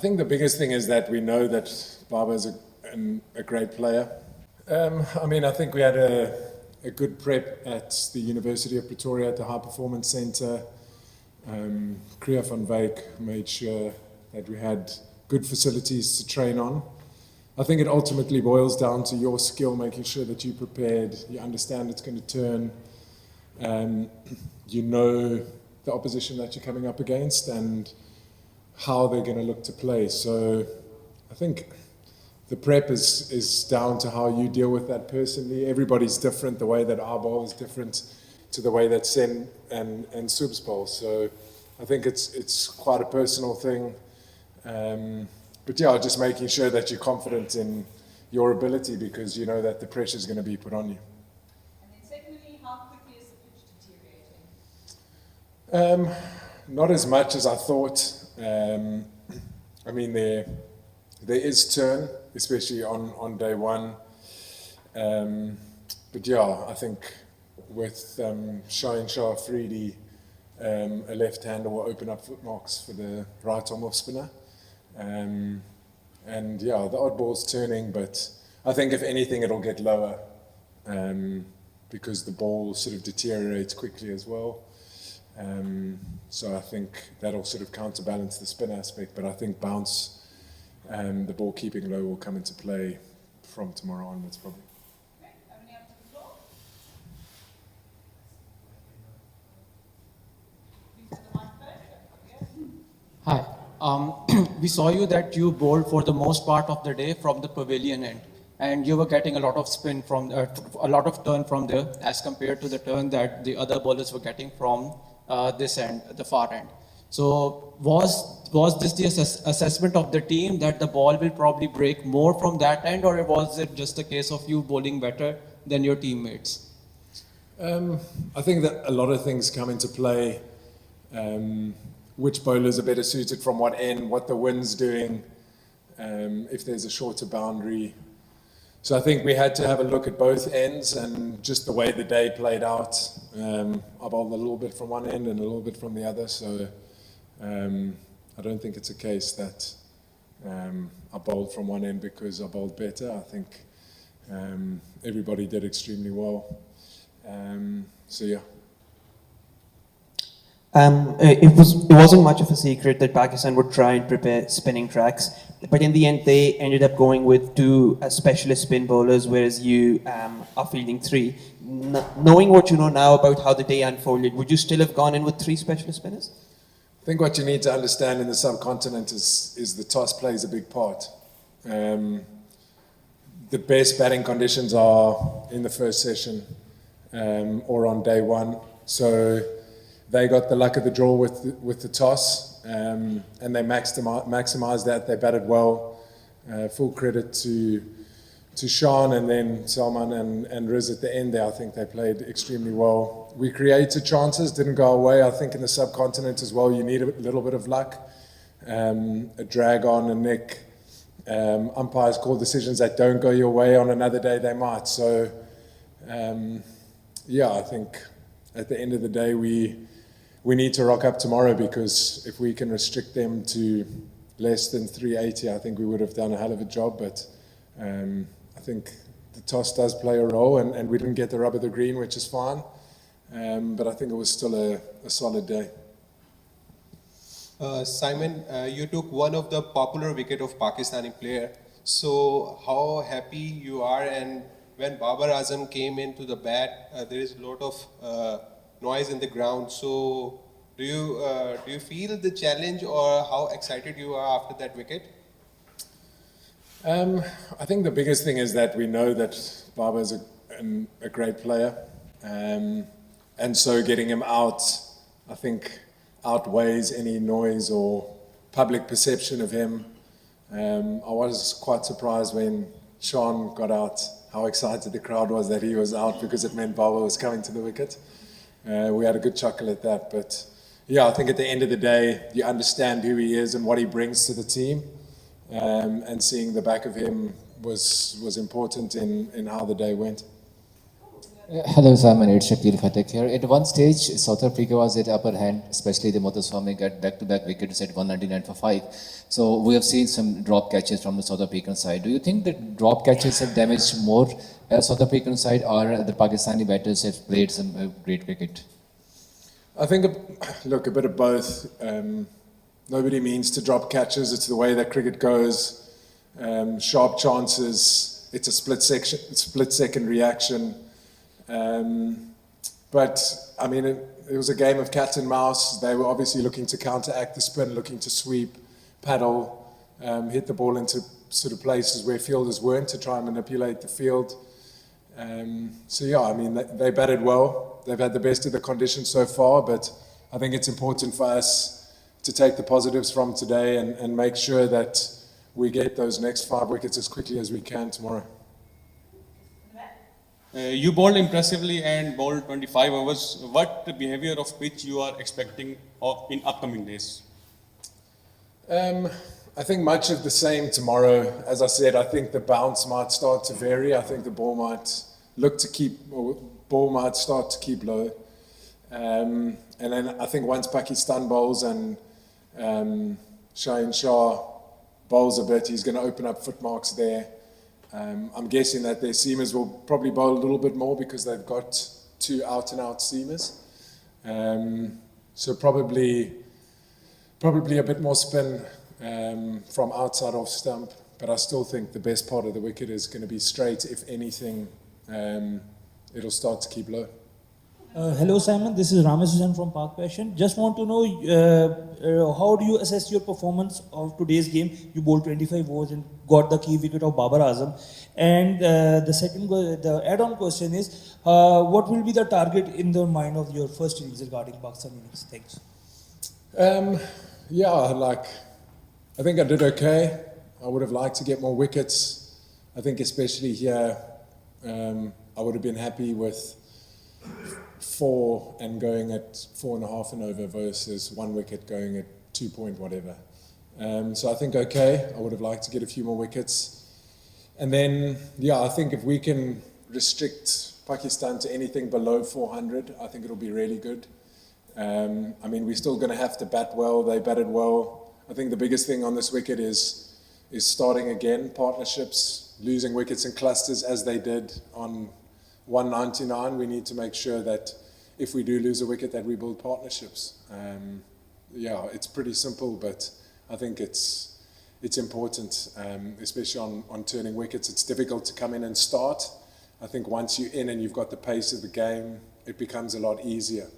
I think the biggest thing is that we know that Babar is a great player. I think we had a good prep at the University of Pretoria at the High Performance Centre. Kriya van Wyk made sure that we had good facilities to train on. I think it ultimately boils down to your skill, making sure that you're prepared, you understand it's going to turn, you know the opposition that you're coming up against and how they're going to look to play. So I think the prep is down to how you deal with that personally. Everybody's different. The way that our bowl is different to the way that Sen and Sub's bowl. So I think it's quite a personal thing. But yeah, just making sure that you're confident in your ability because you know that the pressure is going to be put on you. And then secondly, how quickly is the pitch deteriorating? Not as much as I thought. There is turn, especially on day one. But yeah, I think with showing Shah Krdi, a left-hander will open up footmarks for the right-arm off-spinner. And yeah, the odd ball's turning, but I think if anything, it'll get lower because the ball sort of deteriorates quickly as well. So I think that'll sort of counterbalance the spin aspect, but I think bounce, the ball keeping low will come into play from tomorrow onwards probably. Okay, opening up to the floor. Please to the mic first. Hi. We saw you that you bowled for the most part of the day from the pavilion end, and you were getting a lot of spin from a lot of turn from there as compared to the turn that the other bowlers were getting from this end, the far end. So was this the assessment of the team that the ball will probably break more from that end, or was it just a case of you bowling better than your teammates? I think that a lot of things come into play. Which bowlers are better suited from what end, what the wind's doing, if there's a shorter boundary. So I think we had to have a look at both ends and just the way the day played out. I bowled a little bit from one end and a little bit from the other, so I don't think it's a case that I bowled from one end because I bowled better. I think everybody did extremely well. So yeah. It wasn't much of a secret that Pakistan would try and prepare spinning tracks, but in the end they ended up going with two specialist spin bowlers, whereas you are fielding three. Knowing what you know now about how the day unfolded, would you still have gone in with three specialist spinners? I think what you need to understand in the subcontinent is the toss plays a big part. The best batting conditions are in the first session or on day one. So they got the luck of the draw with the toss, and they maximized that. They batted well. Full credit to Sean and then Salman and Riz at the end there. I think they played extremely well. We created chances, didn't go away. I think in the subcontinent as well, you need a little bit of luck. A drag on, a nick. Umpires call decisions that don't go your way. On another day, they might. So, yeah, I think at the end of the day, we need to rock up tomorrow because if we can restrict them to less than 380, I think we would have done a hell of a job. But I think the toss does play a role, and we didn't get the rub of the green, which is fine. But I think it was still a solid day. Simon, you took one of the popular wicket of Pakistani player. So how happy you are, and when Babar Azam came into the bat, there is a lot of noise in the ground. So do you feel the challenge, or how excited you are after that wicket? I think the biggest thing is that we know that Babar is a great player. And so getting him out, I think, outweighs any noise or public perception of him. I was quite surprised when Sean got out, how excited the crowd was that he was out because it meant Babar was coming to the wicket. We had a good chuckle at that. But yeah, I think at the end of the day, you understand who he is and what he brings to the team. And seeing the back of him was important in how the day went. Hello, Simon. It's Shakir Khatak here. At one stage, South Africa was at upper hand, especially the Mothuswamy got back-to-back wickets at 199 for 5. So we have seen some drop catches from the South African side. Do you think that drop catches have damaged more South African side, or the Pakistani batters have played some great cricket? I think, look, a bit of both. Nobody means to drop catches. It's the way that cricket goes. Sharp chances. It's a split-second reaction. But I mean, it was a game of cat and mouse. They were obviously looking to counteract the spin, looking to sweep, paddle, hit the ball into sort of places where fielders weren't to try and manipulate the field. So yeah, I mean, they batted well. They've had the best of the conditions so far, but I think it's important for us to take the positives from today and make sure that we get those next 5 wickets as quickly as we can tomorrow. You bowled impressively and bowled 25 overs. What behavior of pitch you are expecting in upcoming days? I think much of the same tomorrow. As I said, I think the bounce might start to vary. I think the ball might start to keep low. And then I think once Pakistan bowls and Shaheen Shah bowls a bit, he's going to open up footmarks there. I'm guessing that their seamers will probably bowl a little bit more because they've got 2 out-and-out seamers. So probably a bit more spin from outside off stump, but I still think the best part of the wicket is going to be straight. If anything, it'll start to keep low. Hello Simon, this is Ramesh Hussain from Park Passion. Just want to know how do you assess your performance of today's game? You bowled 25 overs and got the key wicket of Babar Azam. And the add-on question is, what will be the target in the mind of your first innings regarding Pakistan innings? Thanks. I think I did okay. I would have liked to get more wickets. I think especially here, I would have been happy with 4 and going at 4.5 and over versus 1 wicket going at 2 point whatever. So I think okay. I would have liked to get a few more wickets. And then, I think if we can restrict Pakistan to anything below 400, I think it'll be really good. I mean, we're still going to have to bat well. They batted well. I think the biggest thing on this wicket is starting again, partnerships, losing wickets in clusters as they did on 199. We need to make sure that if we do lose a wicket that we build partnerships. It's pretty simple, but I think it's important, especially on turning wickets. It's difficult to come in and start. I think once you're in and you've got the pace of the game, it becomes a lot easier.